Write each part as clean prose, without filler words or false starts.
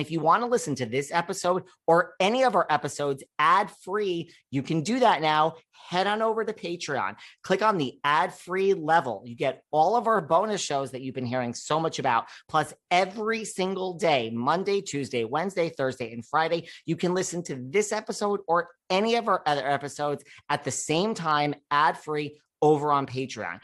If you want to listen to this episode or any of our episodes ad-free, you can do that now. Head on over to Patreon. Click on the ad-free level. You get all of our bonus shows that you've been hearing so much about. Plus, every single day, Monday, Tuesday, Wednesday, Thursday, and Friday, you can listen to this episode or any of our other episodes at the same time, ad-free, over on Patreon.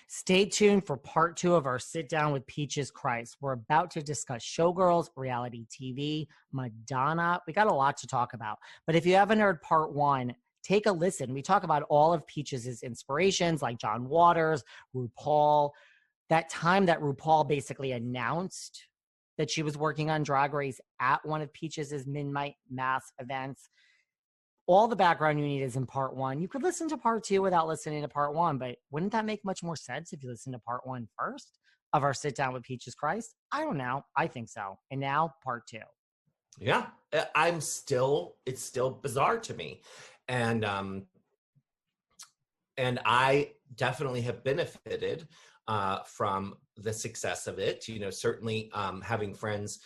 Stay tuned for part 2 of our sit down with Peaches Christ. We're about to discuss Showgirls, reality TV, Madonna. We got a lot to talk about. But if you haven't heard part 1, take a listen. We talk about all of Peaches' inspirations like John Waters, RuPaul. That time that RuPaul basically announced that she was working on Drag Race at one of Peaches' midnight mass events. All the background you need is in part 1. You could listen to part 2 without listening to part 1, but wouldn't that make much more sense if you listen to part 1 first of our sit down with Peaches Christ? I don't know. I think so. And now part 2. Yeah, it's still bizarre to me. And I definitely have benefited from the success of it. You know, certainly having friends,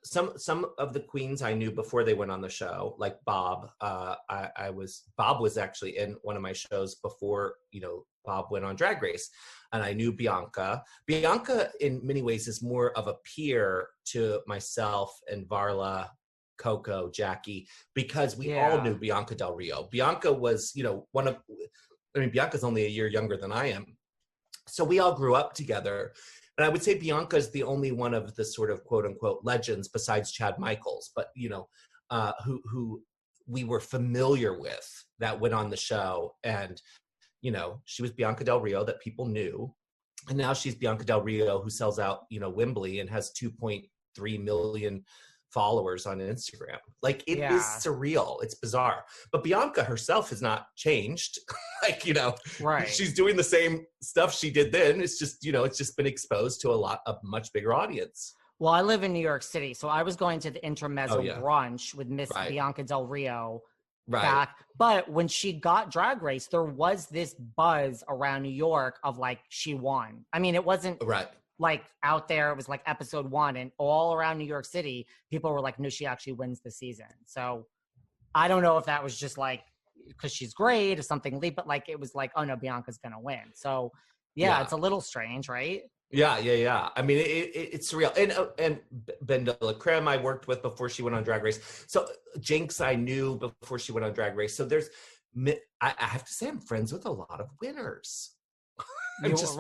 some of the queens I knew before they went on the show, like Bob. Bob was actually in one of my shows before, you know, Bob went on Drag Race, and I knew Bianca. Bianca, in many ways, is more of a peer to myself and Varla, Coco, Jackie, because we all knew Bianca Del Rio. Bianca was, you know, Bianca's only a year younger than I am, so we all grew up together. And I would say Bianca is the only one of the sort of quote unquote legends besides Chad Michaels, but you know, who we were familiar with that went on the show. And, you know, she was Bianca Del Rio that people knew. And now she's Bianca Del Rio who sells out, you know, Wembley and has 2.3 million followers on Instagram. Like it is surreal. It's bizarre. But Bianca herself has not changed. Like, you know, right. She's doing the same stuff she did then. It's just, you know, it's just been exposed to a much bigger audience. Well, I live in New York City, so I was going to the Intermezzo brunch with Miss Bianca Del Rio back. But when she got Drag Race, there was this buzz around New York of like, she won. I mean, it wasn't like out there, it was like episode 1, and all around New York City, people were like, no, she actually wins the season. So I don't know if that was just like, because she's great or something, but like, it was like, oh no, Bianca's going to win. So yeah, it's a little strange, right? Yeah. I mean, it's surreal. And Ben de la Creme I worked with before she went on Drag Race. So Jinx I knew before she went on Drag Race. So I have to say I'm friends with a lot of winners. You're just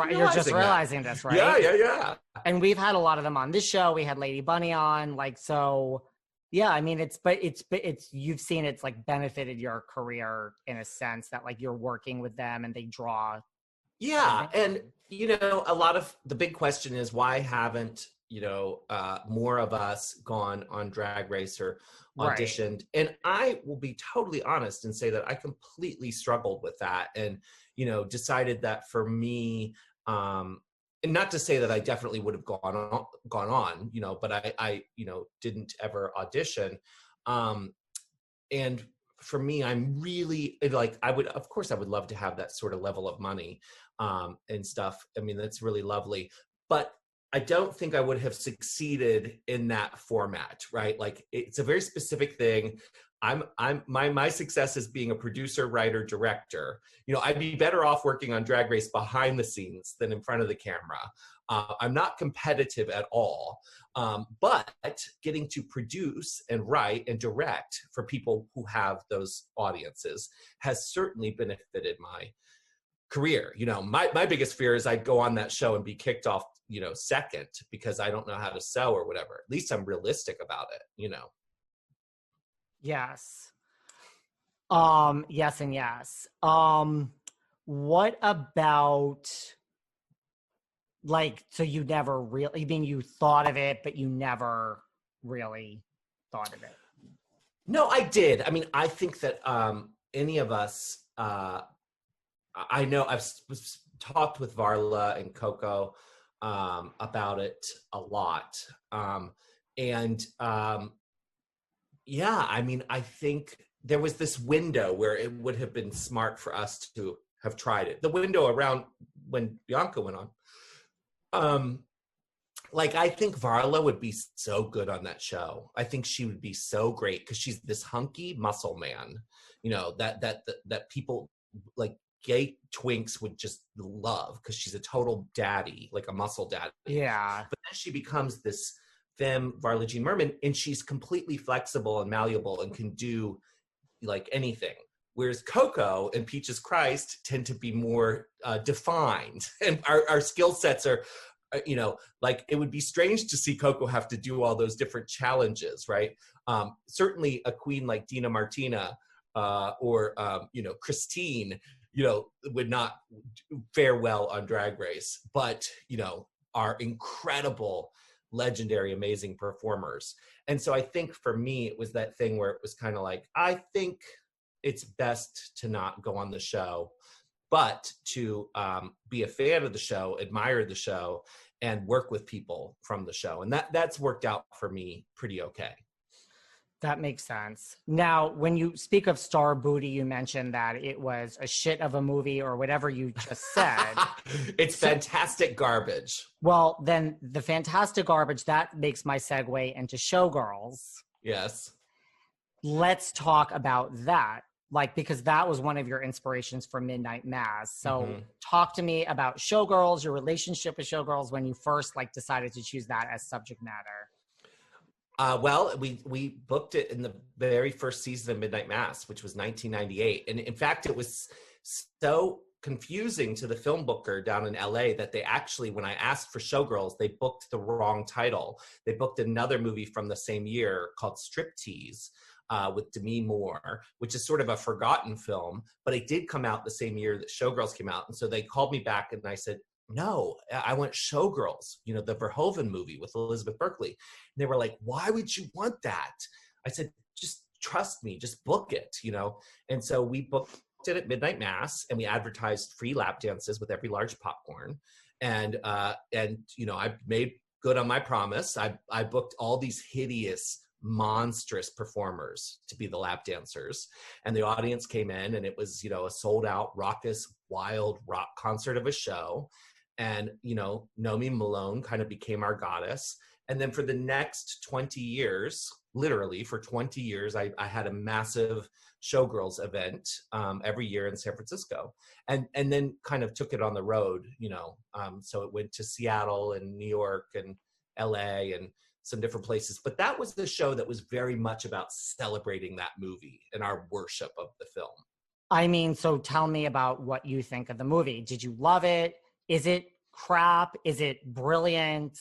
realizing this, right? Yeah. And we've had a lot of them on this show. We had Lady Bunny on, like, so yeah, I mean, it's you've seen it's like benefited your career in a sense that like you're working with them and they draw. Yeah. And, you know, a lot of the big question is why haven't, you know, more of us gone on Drag Race or auditioned? And I will be totally honest and say that I completely struggled with that and, you know, decided that for me, and not to say that I definitely would have gone on, you know, but I you know, didn't ever audition. And for me, I'm really like, of course I would love to have that sort of level of money and stuff. I mean, that's really lovely, but I don't think I would have succeeded in that format, right? Like it's a very specific thing. My success is being a producer, writer, director. You know, I'd be better off working on Drag Race behind the scenes than in front of the camera. I'm not competitive at all, but getting to produce and write and direct for people who have those audiences has certainly benefited my career. You know, my biggest fear is I'd go on that show and be kicked off, you know, second because I don't know how to sew or whatever. At least I'm realistic about it, you know. Yes. Yes and yes. What about, like, so you never really, I mean, you thought of it, but you never really thought of it? No, I did. I mean, I think that any of us, I know talked with Varla and Coco about it a lot. And yeah, I mean, I think there was this window where it would have been smart for us to have tried it. The window around when Bianca went on. Um, like I think Varla would be so good on that show. I think she would be so great because she's this hunky muscle man, you know, that people like gay twinks would just love because she's a total daddy, like a muscle daddy. Yeah. But then she becomes this femme Varla Jean Merman, and she's completely flexible and malleable and can do like anything. Whereas Coco and Peaches Christ tend to be more defined, and our skill sets are, you know, like it would be strange to see Coco have to do all those different challenges, right? Certainly a queen like Dina Martina or, you know, Christine, you know, would not fare well on Drag Race, but, you know, are incredible, legendary, amazing performers. And so I think for me, it was that thing where it was kind of like, I think it's best to not go on the show, but to be a fan of the show, admire the show, and work with people from the show. And that's worked out for me pretty okay. That makes sense. Now, when you speak of Star Booty, you mentioned that it was a shit of a movie or whatever you just said. It's fantastic garbage. Well, then the fantastic garbage, that makes my segue into Showgirls. Yes. Let's talk about that. Like, because that was one of your inspirations for Midnight Mass. So talk to me about Showgirls, your relationship with Showgirls when you first like decided to choose that as subject matter. Well, we booked it in the very first season of Midnight Mass, which was 1998. And in fact, it was so confusing to the film booker down in LA that they actually, when I asked for Showgirls, they booked the wrong title. They booked another movie from the same year called Striptease with Demi Moore, which is sort of a forgotten film, but it did come out the same year that Showgirls came out. And so they called me back and I said, no, I want Showgirls, you know, the Verhoeven movie with Elizabeth Berkley. And they were like, why would you want that? I said, just trust me, just book it, you know? And so we booked it at Midnight Mass and we advertised free lap dances with every large popcorn. And you know, I made good on my promise. I booked all these hideous, monstrous performers to be the lap dancers, and the audience came in and it was, you know, a sold out raucous wild rock concert of a show. And, you know, Nomi Malone kind of became our goddess. And then for the next 20 years, literally for 20 years, I had a massive Showgirls event every year in San Francisco, and then kind of took it on the road, you know. So it went to Seattle and New York and LA and some different places. But that was the show that was very much about celebrating that movie and our worship of the film. I mean, so tell me about what you think of the movie. Did you love it? Is it crap? Is it brilliant?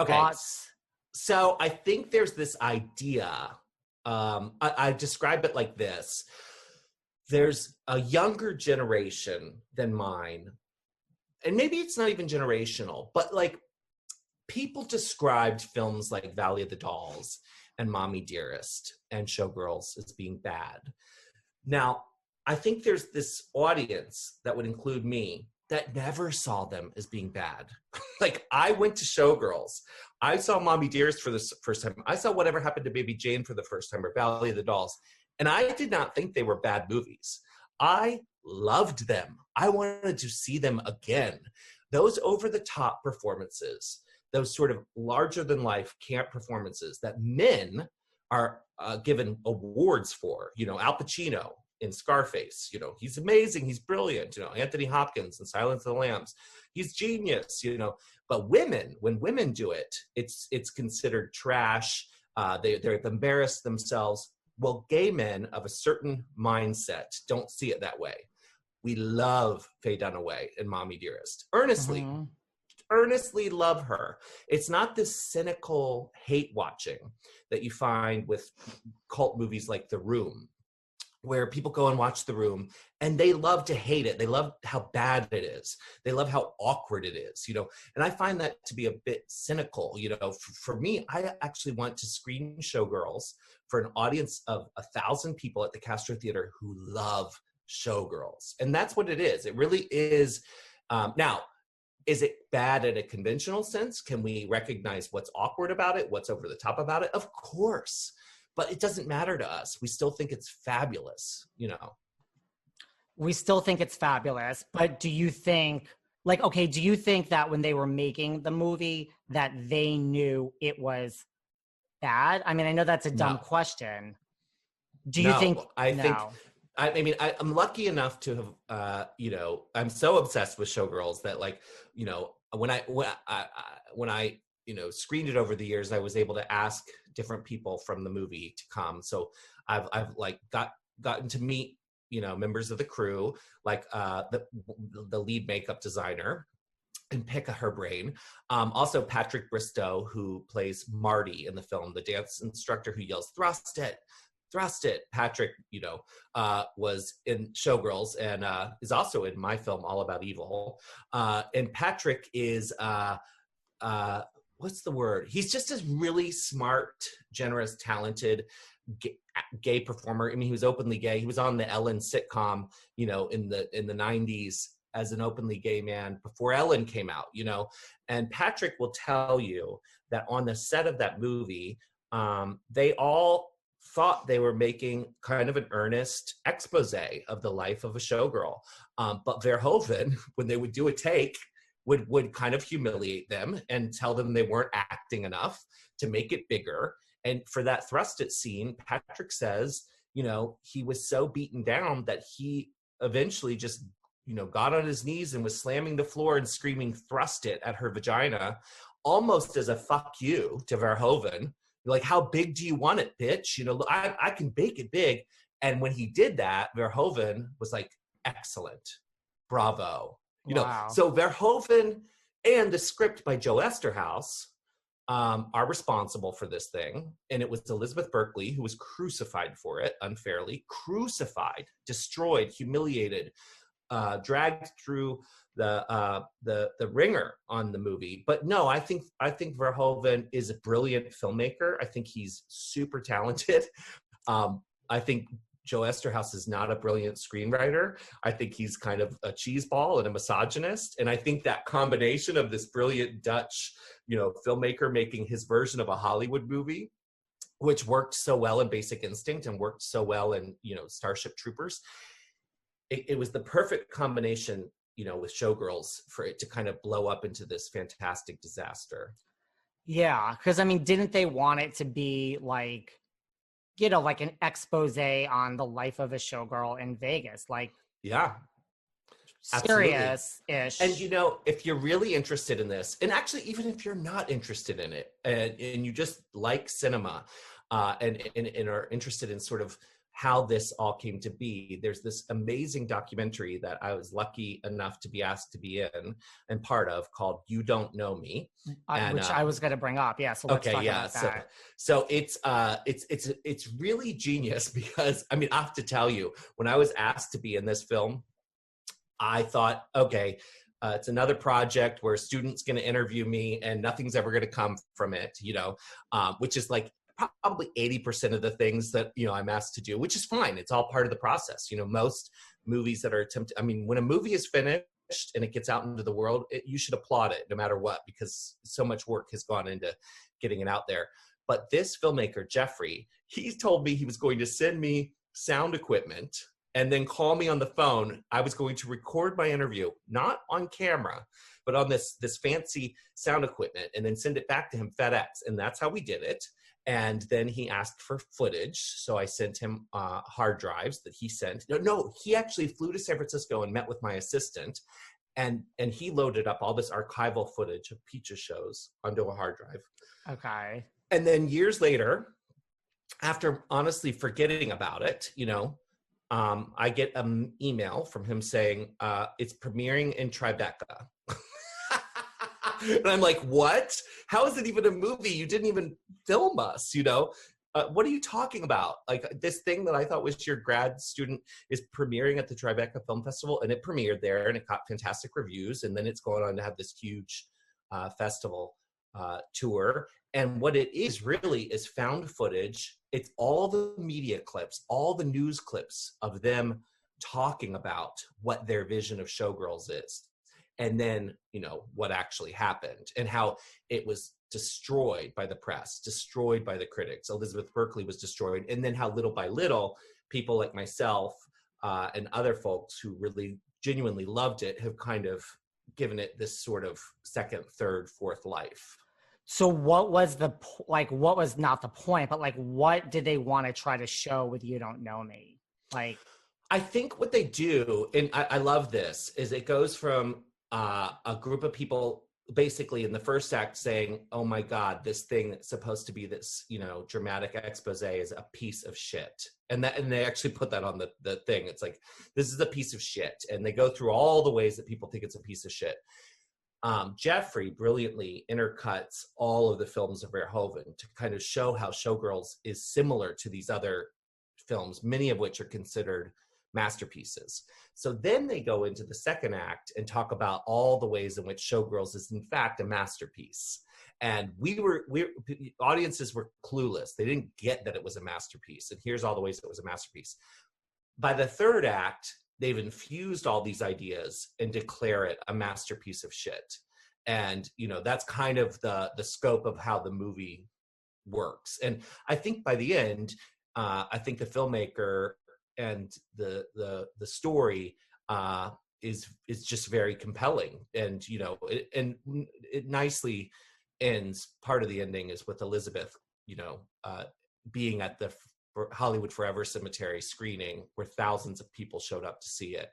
Okay. Thoughts? So I think there's this idea, I describe it like this. There's a younger generation than mine, and maybe it's not even generational, but like people described films like Valley of the Dolls and Mommy Dearest and Showgirls as being bad. Now, I think there's this audience that would include me that never saw them as being bad. Like, I went to Showgirls. I saw Mommy Dearest for the first time. I saw Whatever Happened to Baby Jane for the first time, or Valley of the Dolls. And I did not think they were bad movies. I loved them. I wanted to see them again. Those over-the-top performances, those sort of larger-than-life camp performances that men are given awards for, you know, Al Pacino in Scarface, you know, he's amazing, he's brilliant, you know, Anthony Hopkins in Silence of the Lambs, he's genius, you know. But women, when women do it, it's considered trash. They've embarrassed themselves. Well, gay men of a certain mindset don't see it that way. We love Faye Dunaway and Mommy Dearest. Earnestly love her. It's not this cynical hate watching that you find with cult movies like The Room. where people go and watch The Room and they love to hate it. They love how bad it is. They love how awkward it is, you know, and I find that to be a bit cynical. You know, for me, I actually want to screen Showgirls for an audience of 1,000 people at the Castro Theater who love Showgirls. And that's what it is. It really is. Now, is it bad in a conventional sense? Can we recognize what's awkward about it? What's over the top about it? Of course. But it doesn't matter to us. We still think it's fabulous, you know. We still think it's fabulous, but do you think, like, okay, do you think that when they were making the movie that they knew it was bad? I mean, I know that's a dumb question. Do you think? I mean, I'm lucky enough to have, you know, I'm so obsessed with Showgirls that, like, you know, when I you know, screened it over the years, I was able to ask different people from the movie to come. So I've like gotten to meet, you know, members of the crew, like the lead makeup designer, and pick her brain. Also Patrick Bristow, who plays Marty in the film, the dance instructor who yells, "Thrust it, thrust it." Patrick, you know, was in Showgirls and is also in my film, All About Evil. And Patrick is, what's the word? He's just a really smart, generous, talented gay performer. I mean, he was openly gay. He was on the Ellen sitcom, you know, in the 90s as an openly gay man before Ellen came out, you know. And Patrick will tell you that on the set of that movie, they all thought they were making kind of an earnest expose of the life of a showgirl. But Verhoeven, when they would do a take, would kind of humiliate them and tell them they weren't acting enough to make it bigger. And for that thrust it scene, Patrick says, you know, he was so beaten down that he eventually just, you know, got on his knees and was slamming the floor and screaming "thrust it" at her vagina, almost as a fuck you to Verhoeven. Like, how big do you want it, bitch? You know, I can bake it big. And when he did that, Verhoeven was like, "Excellent, bravo." You know, so Verhoeven and the script by Joe Esterhaus are responsible for this thing. And it was Elizabeth Berkley who was crucified for it, unfairly, crucified, destroyed, humiliated, dragged through the ringer on the movie. But no, I think Verhoeven is a brilliant filmmaker. I think he's super talented. I think Joe Esterhaus is not a brilliant screenwriter. I think he's kind of a cheeseball and a misogynist. And I think that combination of this brilliant Dutch, you know, filmmaker making his version of a Hollywood movie, which worked so well in Basic Instinct and worked so well in, you know, Starship Troopers, it was the perfect combination, you know, with Showgirls for it to kind of blow up into this fantastic disaster. Yeah, because I mean, didn't they want it to be like, you know, like an expose on the life of a showgirl in Vegas? Like, yeah, serious-ish. And you know, if you're really interested in this, and actually even if you're not interested in it, and you just like cinema, and are interested in sort of how this all came to be, there's this amazing documentary that I was lucky enough to be asked to be in and part of, called "You Don't Know Me," which I was going to bring up. Yeah, so let's talk about that. So it's really genius, because I mean, I have to tell you, when I was asked to be in this film, I thought, okay, it's another project where a student's going to interview me and nothing's ever going to come from it, you know, which is like probably 80% of the things that, you know, I'm asked to do, which is fine. It's all part of the process. You know, most movies that are attempted, I mean, when a movie is finished and it gets out into the world, you should applaud it no matter what, because so much work has gone into getting it out there. But this filmmaker, Jeffrey, he told me he was going to send me sound equipment and then call me on the phone. I was going to record my interview, not on camera, but on this fancy sound equipment, and then send it back to him FedEx. And that's how we did it. And then he asked for footage. So I sent him hard drives that he sent. No, he actually flew to San Francisco and met with my assistant. And he loaded up all this archival footage of Peaches shows onto a hard drive. Okay. And then years later, after honestly forgetting about it, you know, I get an email from him saying, it's premiering in Tribeca. And I'm like, what? How is it even a movie? You didn't even film us, you know? what are you talking about? Like, this thing that I thought was your grad student is premiering at the Tribeca Film Festival, and it premiered there and it got fantastic reviews, and then it's going on to have this huge festival tour. And what it is really is found footage. It's all the media clips, all the news clips of them talking about what their vision of Showgirls is. And then, you know, what actually happened and how it was destroyed by the press, destroyed by the critics. Elizabeth Berkley was destroyed. And then how little by little, people like myself and other folks who really genuinely loved it have kind of given it this sort of second, third, fourth life. So what was what was not the point, but like, what did they want to try to show with You Don't Know Me? Like, I think what they do, and I love this, is it goes from a group of people basically in the first act saying, oh my God, this thing that's supposed to be this, you know, dramatic expose is a piece of shit. And they actually put that on the thing. It's like, this is a piece of shit. And they go through all the ways that people think it's a piece of shit. Jeffrey brilliantly intercuts all of the films of Verhoeven to kind of show how Showgirls is similar to these other films, many of which are considered masterpieces. So then they go into the second act and talk about all the ways in which Showgirls is in fact a masterpiece. And audiences were clueless. They didn't get that it was a masterpiece. And here's all the ways it was a masterpiece. By the third act, they've infused all these ideas and declare it a masterpiece of shit. And, you know, that's kind of the scope of how the movie works. And I think by the end, I think the filmmaker and the story is just very compelling. And, you know, it nicely ends. Part of the ending is with Elizabeth, you know, being at the Hollywood Forever Cemetery screening where thousands of people showed up to see it.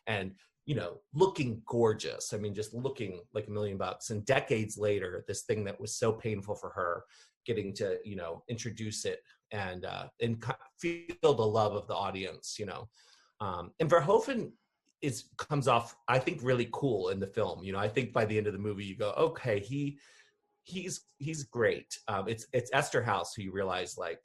And, you know, looking gorgeous. I mean, just looking like $1 million. And decades later, this thing that was so painful for her, getting to, you know, introduce it and feel the love of the audience, you know. And Verhoeven comes off, I think, really cool in the film. You know, I think by the end of the movie, you go, okay, he's great. It's Esterhaus who you realize, like,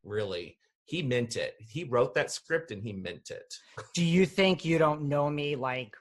really, he meant it. He wrote that script and he meant it. do you think You Don't Know Me like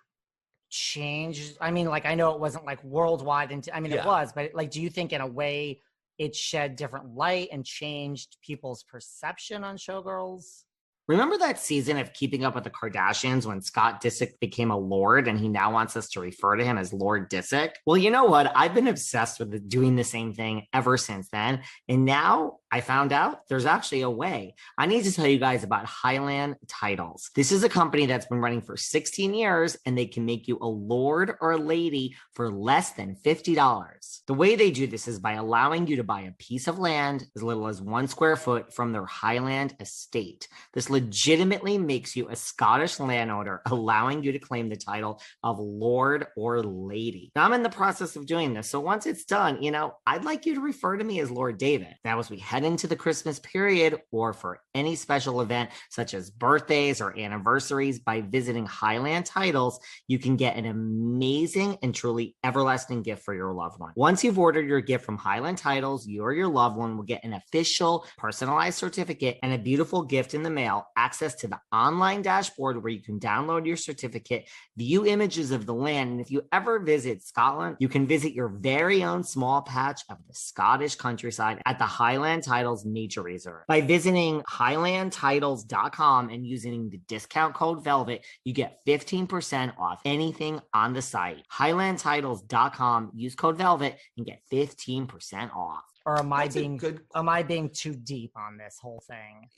changed? I mean, like, I know it wasn't like worldwide, and I mean, Yeah. it was, but like, do you think in a way it shed different light and changed people's perception on Showgirls? Remember that season of Keeping Up with the Kardashians when Scott Disick became a lord and he now wants us to refer to him as Lord Disick? Well, you know what? I've been obsessed with doing the same thing ever since then. And now I found out there's actually a way. I need to tell you guys about Highland Titles. This is a company that's been running for 16 years and they can make you a lord or a lady for less than $50. The way they do this is by allowing you to buy a piece of land as little as 1 square foot from their Highland estate. This legitimately makes you a Scottish landowner, allowing you to claim the title of Lord or Lady. Now, I'm in the process of doing this, so once it's done, you know, I'd like you to refer to me as Lord David. Now, as we head into the Christmas period or for any special event such as birthdays or anniversaries, by visiting Highland Titles, you can get an amazing and truly everlasting gift for your loved one. Once you've ordered your gift from Highland Titles, you or your loved one will get an official personalized certificate and a beautiful gift in the mail, access to the online dashboard where you can download your certificate, view images of the land, and if you ever visit Scotland, you can visit your very own small patch of the Scottish countryside at the Highland Titles Nature Reserve. By visiting highlandtitles.com and using the discount code VELVET, you get 15% off anything on the site. highlandtitles.com, use code VELVET and get 15% off. Or am I being too deep on this whole thing?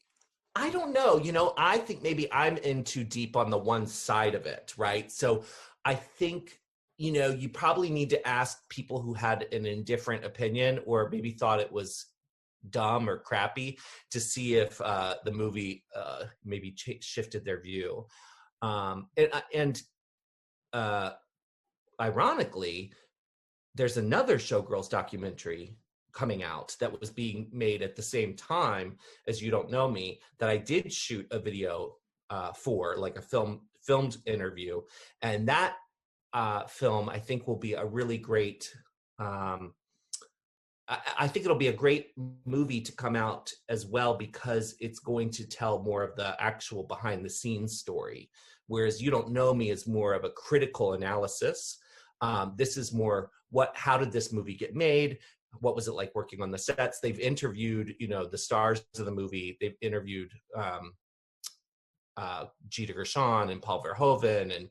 I don't know. You know, I think maybe I'm in too deep on the one side of it, right? So I think, you know, you probably need to ask people who had an indifferent opinion or maybe thought it was dumb or crappy to see if the movie maybe shifted their view. And ironically, there's another Showgirls documentary coming out that was being made at the same time as You Don't Know Me that I did shoot a video for, like a filmed interview. And that film I think will be a really great I think it'll be a great movie to come out as well, because it's going to tell more of the actual behind the scenes story. Whereas You Don't Know Me is more of a critical analysis. This is more how did this movie get made? What was it like working on the sets? They've interviewed, the stars of the movie. They've interviewed Gita Gershon and Paul Verhoeven and,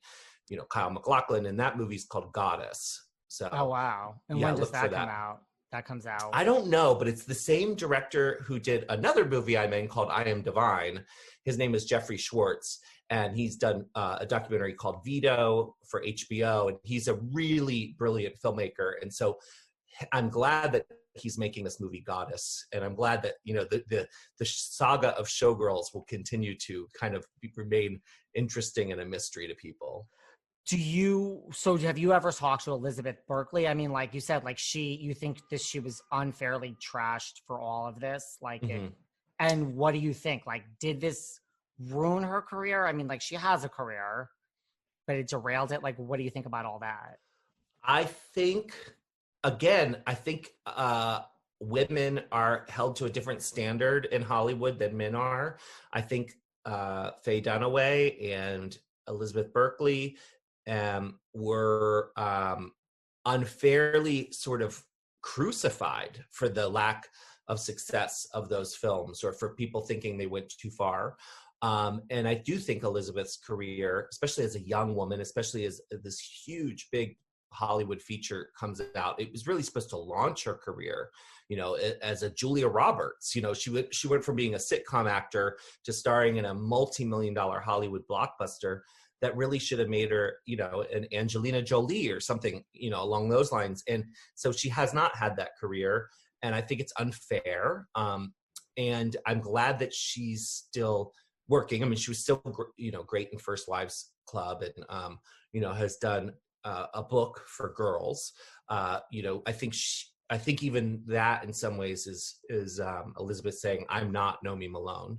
Kyle MacLachlan, and that movie's called Goddess. So, Oh, wow. And yeah, when does look for that come that. out? That comes out. I don't know, but it's the same director who did another movie I'm in called I Am Divine. His name is Jeffrey Schwartz, and he's done a documentary called Vito for HBO, and he's a really brilliant filmmaker. And so I'm glad that he's making this movie Goddess, and I'm glad that the saga of Showgirls will continue to kind of remain interesting and a mystery to people. Have you ever talked to Elizabeth Berkley? I mean, like you said, like you think she was unfairly trashed for all of this? And what do you think? Like, did this ruin her career? I mean, like, she has a career, but it derailed it. Like, what do you think about all that? I think, again, women are held to a different standard in Hollywood than men are. I think Faye Dunaway and Elizabeth Berkley were unfairly sort of crucified for the lack of success of those films, or for people thinking they went too far. And I do think Elizabeth's career, especially as a young woman, especially as this huge, big Hollywood feature comes out, it was really supposed to launch her career, as a Julia Roberts. She went from being a sitcom actor to starring in a multi-million-dollar Hollywood blockbuster that really should have made her, an Angelina Jolie or something, along those lines. And so she has not had that career, and I think it's unfair. And I'm glad that she's still working. I mean, she was still, great in First Wives Club, and, has done a book for girls. I think even that in some ways is Elizabeth saying, I'm not Nomi Malone.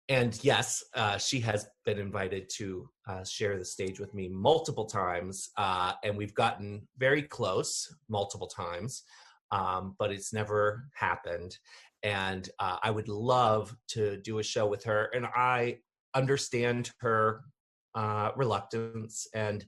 And yes, she has been invited to share the stage with me multiple times, and we've gotten very close multiple times, but it's never happened. And I would love to do a show with her, and I understand her reluctance. And,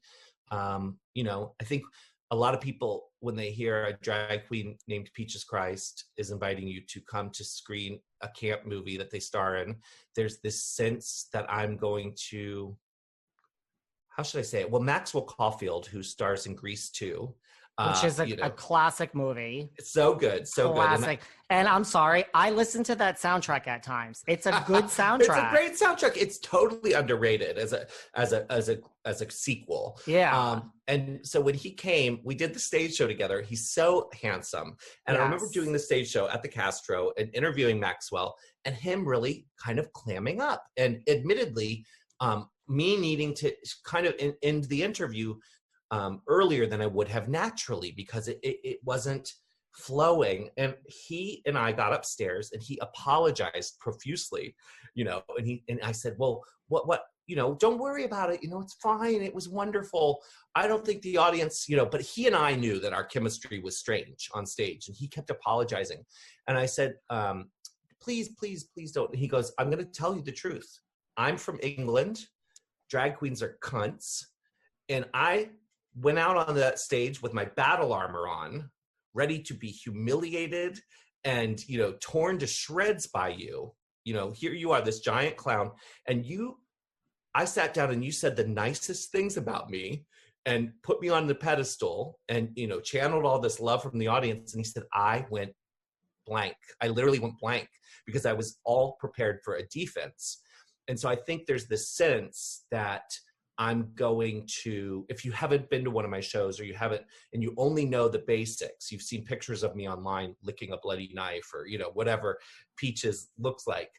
I think a lot of people, when they hear a drag queen named Peaches Christ is inviting you to come to screen a camp movie that they star in, there's this sense that I'm going to, how should I say it? Well, Maxwell Caulfield, who stars in Grease 2, which is a classic movie. It's so good, so classic. good. And I'm sorry, I listen to that soundtrack at times. It's a good soundtrack. It's a great soundtrack. It's totally underrated as a sequel. Yeah. And so when he came, we did the stage show together. He's so handsome. And yes. I remember doing the stage show at the Castro and interviewing Maxwell, and him really kind of clamming up. And admittedly, me needing to kind of end the interview earlier than I would have naturally, because it wasn't flowing. And he and I got upstairs, and he apologized profusely, and I said, well, what, don't worry about it. It's fine. It was wonderful. I don't think the audience, but he and I knew that our chemistry was strange on stage, and he kept apologizing. And I said, please don't. And he goes, I'm going to tell you the truth. I'm from England. Drag queens are cunts. And I went out on that stage with my battle armor on, ready to be humiliated and, torn to shreds by you. Here you are, this giant clown, and I sat down and you said the nicest things about me and put me on the pedestal and, channeled all this love from the audience. And he said, I went blank. I literally went blank because I was all prepared for a defense. And so I think there's this sense that I'm going to, if you haven't been to one of my shows, or you haven't, and you only know the basics, you've seen pictures of me online licking a bloody knife, or, whatever Peaches looks like.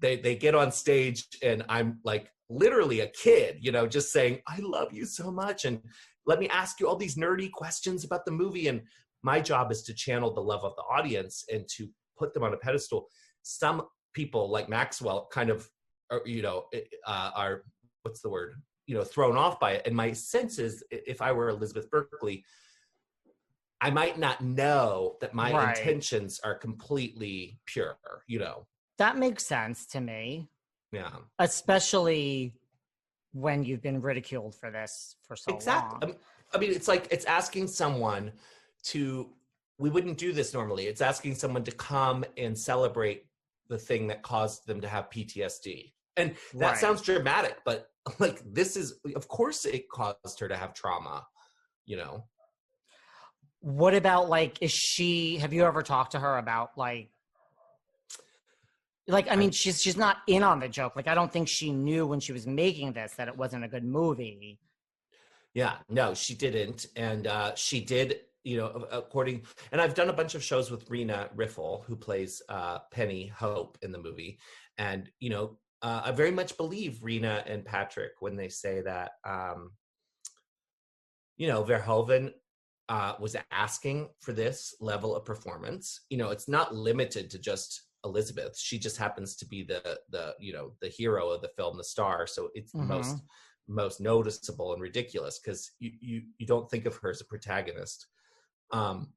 They get on stage and I'm like literally a kid, just saying, I love you so much. And let me ask you all these nerdy questions about the movie. And my job is to channel the love of the audience and to put them on a pedestal. Some people like Maxwell kind of, are, what's the word, thrown off by it. And my sense is, if I were Elizabeth Berkley, I might not know that my Right. intentions are completely pure, you know? That makes sense to me, Yeah. especially when you've been ridiculed for this for so Exactly. long. I mean, it's like, it's asking someone to, we wouldn't do this normally. It's asking someone to come and celebrate the thing that caused them to have PTSD. And that Right. sounds dramatic, but like, this is, of course it caused her to have trauma, you know? What about like, have you ever talked to her about like, I I, mean, she's not in on the joke. Like, I don't think she knew when she was making this that it wasn't a good movie. Yeah, no, she didn't. And she did, you know, according, and I've done a bunch of shows with Rena Riffle, who plays Penny Hope in the movie. And, you know, I very much believe Rena and Patrick when they say that, you know, Verhoeven was asking for this level of performance. You know, it's not limited to just Elizabeth. She just happens to be the you know, the hero of the film, the star. So it's the Mm-hmm. most noticeable and ridiculous because you don't think of her as a protagonist. Um,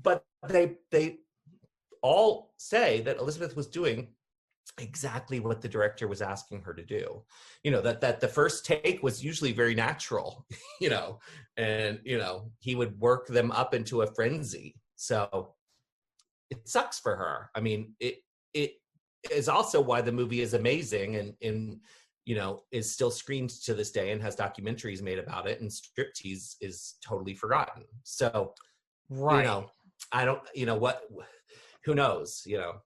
but they all say that Elizabeth was doing exactly what the director was asking her to do. You know, that the first take was usually very natural, you know, and you know, he would work them up into a frenzy. So it sucks for her. I mean, it is also why the movie is amazing and you know, is still screened to this day and has documentaries made about it, and Striptease is totally forgotten. So, you Right. know, I don't, you know, what, who knows, you know.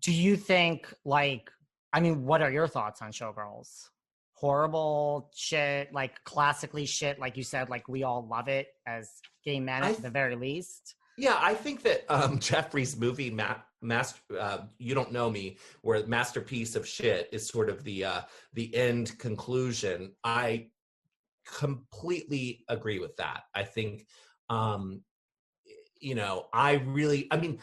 Do you think like, I mean, what are your thoughts on Showgirls? Horrible shit, like classically shit, like you said, like we all love it as gay men I at the very least. Yeah, I think that Jeffrey's movie "You Don't Know Me," where masterpiece of shit is sort of the end conclusion. I completely agree with that. I think, um, you know, I mean,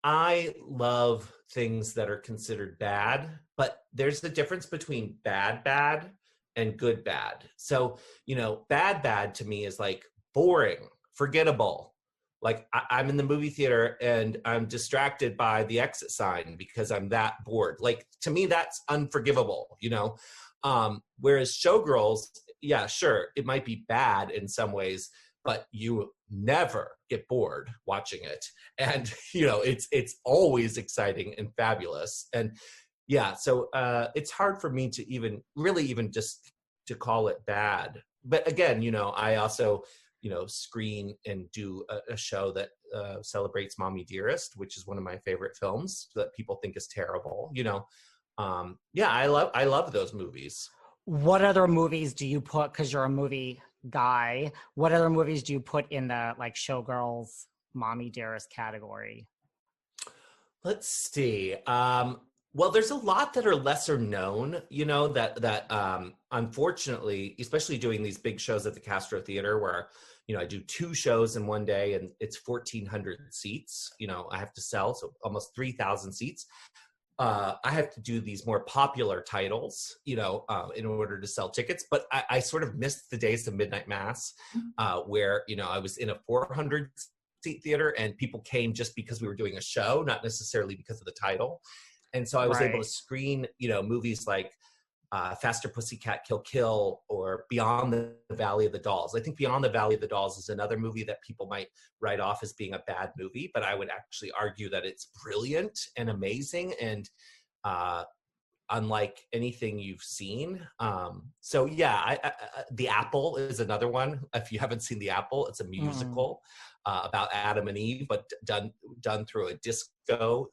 I love things that are considered bad, but there's the difference between bad and good bad. So, you know, bad to me is like boring, forgettable. Like I'm in the movie theater and I'm distracted by the exit sign because I'm that bored. Like to me, that's unforgivable, you know? Whereas Showgirls, yeah, sure, it might be bad in some ways, but you never get bored watching it. And you know, it's always exciting and fabulous. And yeah, so it's hard for me to even just to call it bad. But again, you know, I also, you know, screen and do a show that celebrates Mommy Dearest, which is one of my favorite films that people think is terrible, you know. Yeah, I love those movies. What other movies do you put, because you're a movie guy, what other movies do you put in the like Showgirls, Mommy Dearest category? Let's see. Well, there's a lot that are lesser known, you know, that unfortunately, especially doing these big shows at the Castro Theater, where you know I do 2 shows in one day, and it's 1,400 seats. You know, I have to sell so almost 3,000 seats. I have to do these more popular titles, you know, in order to sell tickets. But I sort of missed the days of Midnight Mass, where you know I was in a 400 seat theater and people came just because we were doing a show, not necessarily because of the title. And so I was able to Right. screen, you know, movies like Faster Pussycat Kill Kill or Beyond the Valley of the Dolls. I think Beyond the Valley of the Dolls is another movie that people might write off as being a bad movie, but I would actually argue that it's brilliant and amazing and uh, unlike anything you've seen. So yeah, The Apple is another one. If you haven't seen The Apple, it's a Mm-mm. musical about Adam and Eve, but done through a disco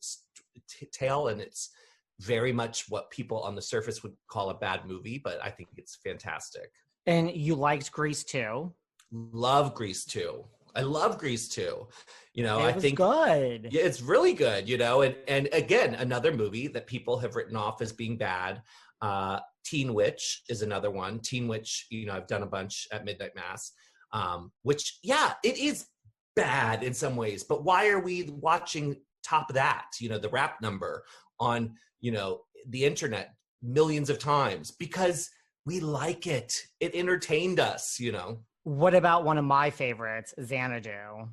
tale, and it's very much what people on the surface would call a bad movie, but I think it's fantastic. And you liked Grease too. Love Grease 2. I love Grease 2. You know, I It was think good. yeah, it's really good, you know, and again, another movie that people have written off as being bad. Teen Witch is another one. Teen Witch, you know, I've done a bunch at Midnight Mass, which yeah, it is bad in some ways, but why are we watching top of that? You know, the rap number on, you know, the internet millions of times because we like it. It entertained us, you know. What about one of my favorites, Xanadu?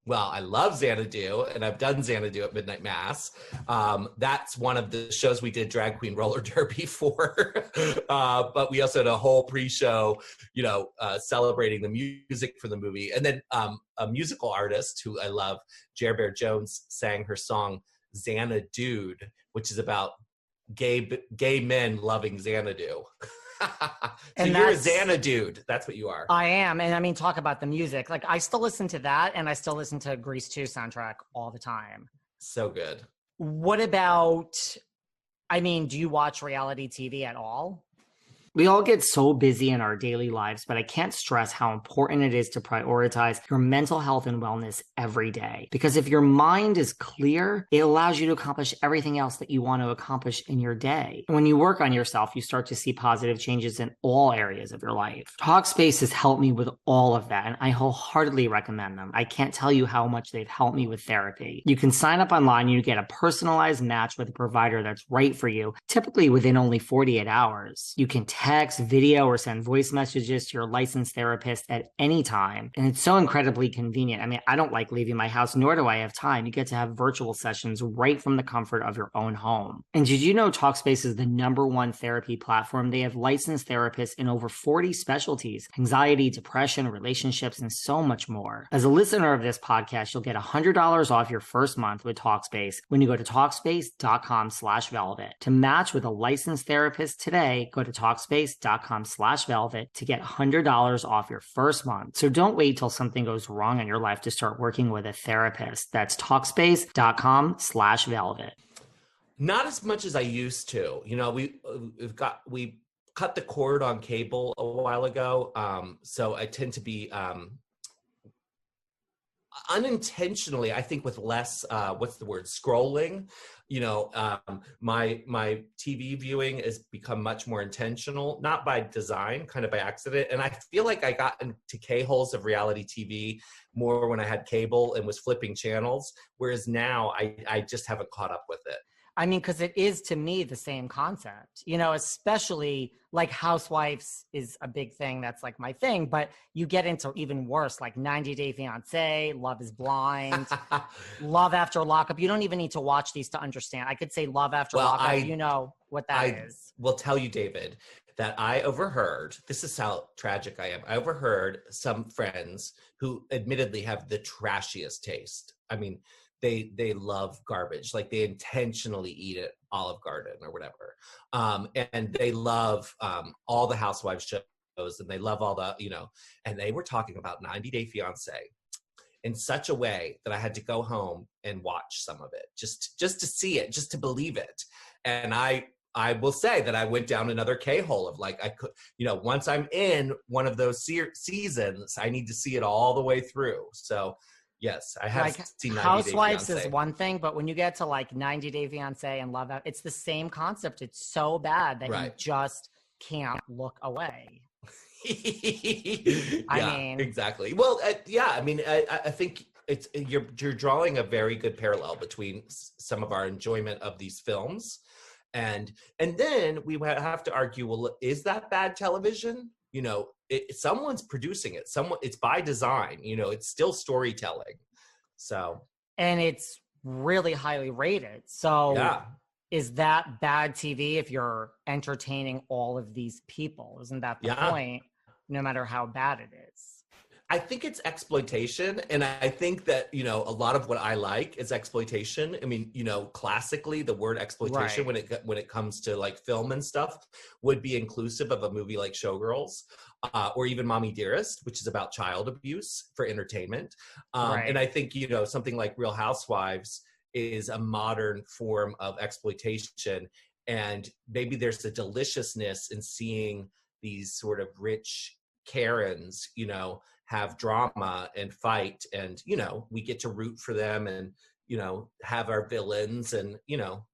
Well, I love Xanadu, and I've done Xanadu at Midnight Mass. That's one of the shows we did Drag Queen Roller Derby for. But we also had a whole pre-show, celebrating the music for the movie. And then a musical artist who I love, Jer Bear Jones, sang her song Xanadude, which is about gay men loving Xanadu. So you're a Xanadude. That's what you are. I am. And I mean, talk about the music. Like, I still listen to that, and I still listen to Grease 2 soundtrack all the time. So good. What about, I mean, do you watch reality TV at all? We all get so busy in our daily lives, but I can't stress how important it is to prioritize your mental health and wellness every day. Because if your mind is clear, it allows you to accomplish everything else that you want to accomplish in your day. When you work on yourself, you start to see positive changes in all areas of your life. TALKSPACE has helped me with all of that, and I wholeheartedly recommend them. I can't tell you how much they've helped me with therapy. You can sign up online, you get a personalized match with a provider that's right for you, typically within only 48 hours. You can text, video, or send voice messages to your licensed therapist at any time. And it's so incredibly convenient. I mean, I don't like leaving my house, nor do I have time. You get to have virtual sessions right from the comfort of your own home. And did you know TALKSPACE is the #1 therapy platform? They have licensed therapists in over 40 specialties: anxiety, depression, relationships, and so much more. As a listener of this podcast, you'll get $100 off your first month with TALKSPACE when you go to TALKSPACE.com/velvet. To match with a licensed therapist today, go to TALKSPACE.com/velvet to get $100 off your first month. So don't wait till something goes wrong in your life to start working with a therapist. That's TALKSPACE.com/velvet. Not as much as I used to. We cut the cord on cable a while ago. So I tend to be unintentionally, I think, with less scrolling. My TV viewing has become much more intentional, not by design, kind of by accident. And I feel like I got into K-holes of reality TV more when I had cable and was flipping channels, whereas now I just haven't caught up with it. I mean, because it is, to me, the same concept, especially like Housewives is a big thing. That's like my thing. But you get into even worse, like 90 Day Fiance, Love is Blind, Love After Lockup. You don't even need to watch these to understand. I could say Love After Lockup. You know what that is. I will tell you, David, that I overheard, this is how tragic I am. I overheard some friends who admittedly have the trashiest taste. I mean, they love garbage, like they intentionally eat it, Olive Garden or whatever. And they love all the Housewives shows, and they love all the, and they were talking about 90 Day Fiance in such a way that I had to go home and watch some of it just to see it, just to believe it. And I will say that I went down another K-hole of like, I could, once I'm in one of those seasons, I need to see it all the way through. So yes, I have seen 90 Housewives Day Fiancé. is one thing, but when you get to like 90 Day Fiancé and Love, it's the same concept. It's so bad that you just can't look away. I mean, exactly. Well, I mean, I think you're drawing a very good parallel between some of our enjoyment of these films, and then we have to argue, well, is that bad television? Someone's producing it. It's by design. It's still storytelling. So, and it's really highly rated. So, is that bad TV if you're entertaining all of these people? Isn't that the point? No matter how bad it is. I think it's exploitation, and I think that a lot of what I like is exploitation. I mean, classically, the word exploitation when it comes to like film and stuff would be inclusive of a movie like Showgirls, or even Mommy Dearest, which is about child abuse for entertainment. And I think something like Real Housewives is a modern form of exploitation, and maybe there's a deliciousness in seeing these sort of rich Karens, have drama and fight, and we get to root for them, and have our villains, and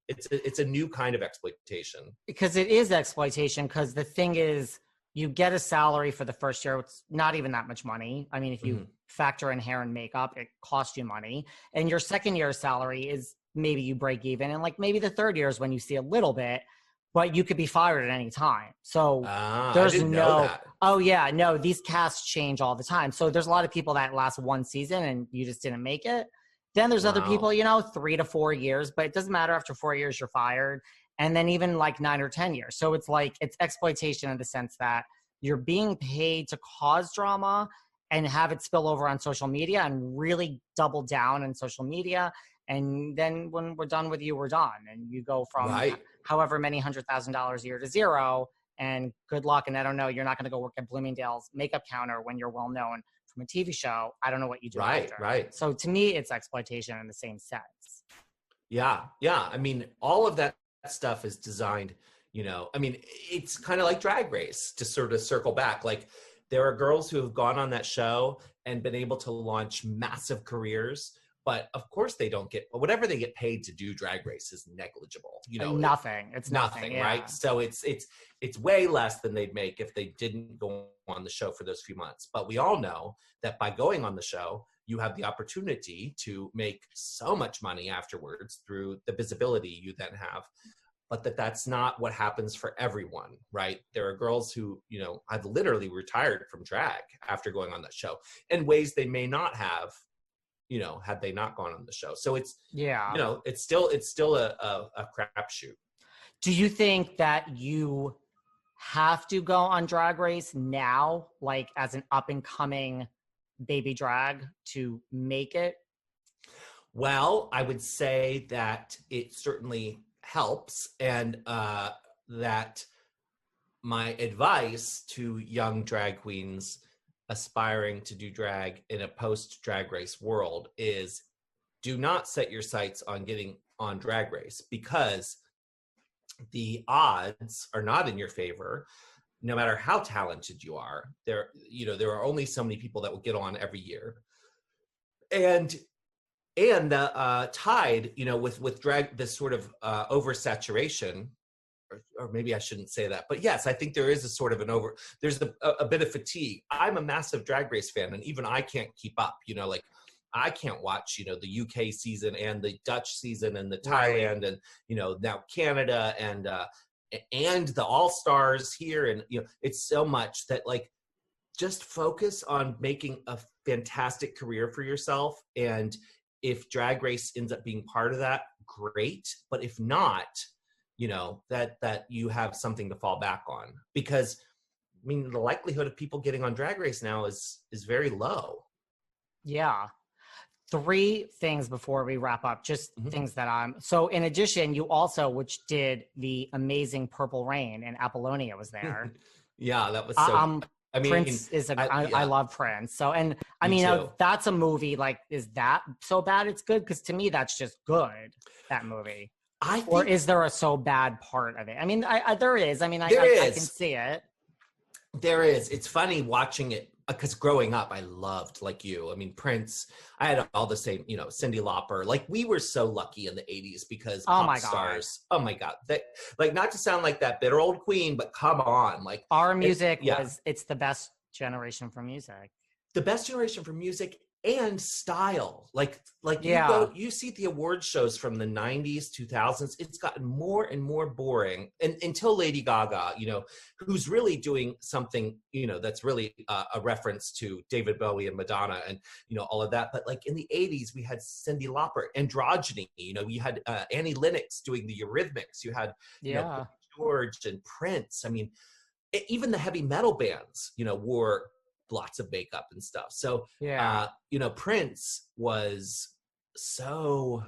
it's a new kind of exploitation. Because it is exploitation, because the thing is, you get a salary for the first year. It's not even that much money. I mean, if you factor in hair and makeup, it costs you money. And your second year's salary is maybe you break even, and like maybe the third year is when you see a little bit. but you could be fired at any time. So I there's didn't know no, that. oh yeah, no, these casts change all the time. So there's a lot of people that last one season and you just didn't make it. Then there's other Wow. people, you know, 3 to 4 years, but it doesn't matter. After 4 years, you're fired. And then even like 9 or 10 years. So it's like, it's exploitation in the sense that you're being paid to cause drama and have it spill over on social media and really double down on social media. And then when we're done with you, we're done. And you go from Right. however many $100,000 a year to zero. And good luck. And I don't know, you're not going to go work at Bloomingdale's makeup counter when you're well known from a TV show. I don't know what you do Right, after. right. So to me, it's exploitation in the same sense. Yeah, yeah. I mean, all of that stuff is designed, you know, I mean, it's kind of like Drag Race, to sort of circle back. Like, there are girls who have gone on that show and been able to launch massive careers, but of course they don't get, whatever they get paid to do Drag Race is negligible. You know, Nothing. It's nothing, yeah. right? So it's way less than they'd make if they didn't go on the show for those few months. But we all know that by going on the show, you have the opportunity to make so much money afterwards through the visibility you then have. But that's not what happens for everyone, right? There are girls who, you know, have literally retired from drag after going on that show in ways they may not have, you know, had they not gone on the show. So it's, yeah, you know, it's still a crapshoot. Do you think that you have to go on Drag Race now, like as an up and coming baby drag, to make it? Well, I would say that it certainly helps, and that my advice to young drag queens aspiring to do drag in a post Drag Race world is, do not set your sights on getting on Drag Race, because the odds are not in your favor. No matter how talented you are, there are only so many people that will get on every year, and the tide, you know, with drag, this sort of oversaturation, or maybe I shouldn't say that, but yes, I think there is a sort of there's a bit of fatigue. I'm a massive Drag Race fan, and even I can't keep up, you know, like I can't watch, you know, the UK season and the Dutch season and the Thailand and, you know, now Canada and the All-Stars here. And, you know, it's so much that, like, just focus on making a fantastic career for yourself. And if Drag Race ends up being part of that, great. But if not, you know, that you have something to fall back on, because I mean, the likelihood of people getting on Drag Race now is very low. Yeah. 3 things before we wrap up, just things that so in addition, you also, which did the amazing Purple Rain, and Apollonia was there. Yeah, that was so I mean, Prince is I love Prince. So, and I mean, that's a movie, like, is that so bad it's good? Because to me, that's just good, that movie. Or is there a so bad part of it? I mean, there is. I mean, I can see it. There is. It's funny watching it, because growing up, I loved, like you, I mean, Prince, I had all the same, you know, Cyndi Lauper. Like, we were so lucky in the 80s because pop stars, oh my God. They, like, not to sound like that bitter old queen, but come on. Like, our music it's the best generation for music. The best generation for music and style. Like you see the award shows from the 90s, 2000s, it's gotten more and more boring, and until Lady Gaga, you know, who's really doing something, you know, that's really a reference to David Bowie and Madonna and, you know, all of that. But like in the 80s, we had Cyndi Lauper, androgyny, you know, you had Annie Lennox doing the Eurythmics, you had you know, George and Prince. I mean, even the heavy metal bands, you know, wore lots of makeup and stuff. So, you know, Prince was so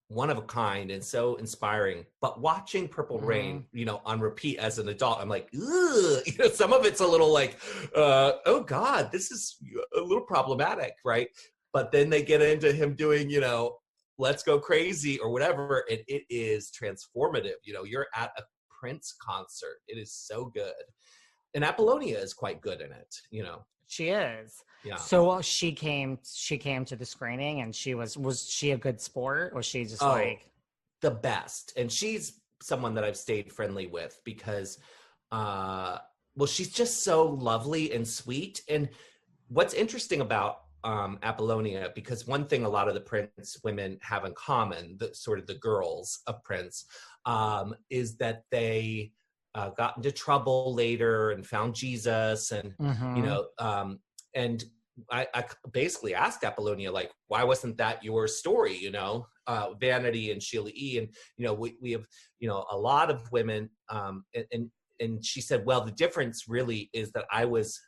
one of a kind and so inspiring. But watching Purple Rain, you know, on repeat as an adult, I'm like, ugh, you know, some of it's a little like, oh God, this is a little problematic, right? But then they get into him doing, you know, Let's Go Crazy or whatever, and it is transformative. You know, you're at a Prince concert. It is so good. And Apollonia is quite good in it, you know. She is. Yeah. So she came to the screening, and was she a good sport? Was she just like the best? And she's someone that I've stayed friendly with because well, she's just so lovely and sweet. And what's interesting about Apollonia, because one thing a lot of the Prince women have in common, the sort of the girls of Prince, is that they got into trouble later and found Jesus, and and I basically asked Apollonia, like, why wasn't that your story? Vanity and Sheila E. And we have a lot of women, and she said, well, the difference really is that I was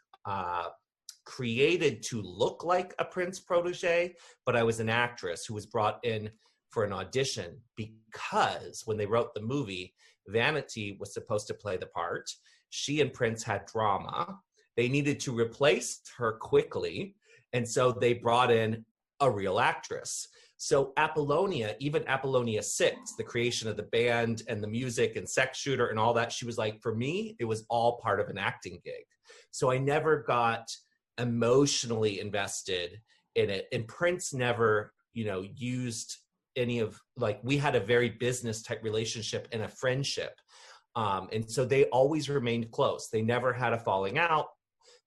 created to look like a Prince protege, but I was an actress who was brought in for an audition because when they wrote the movie, Vanity was supposed to play the part. She and Prince had drama. They needed to replace her quickly, and so they brought in a real actress. So Apollonia, even Apollonia 6, the creation of the band and the music and Sex Shooter and all that, she was like, for me, it was all part of an acting gig. So I never got emotionally invested in it. And Prince never, used any of, like, we had a very business type relationship and a friendship. And so they always remained close. They never had a falling out.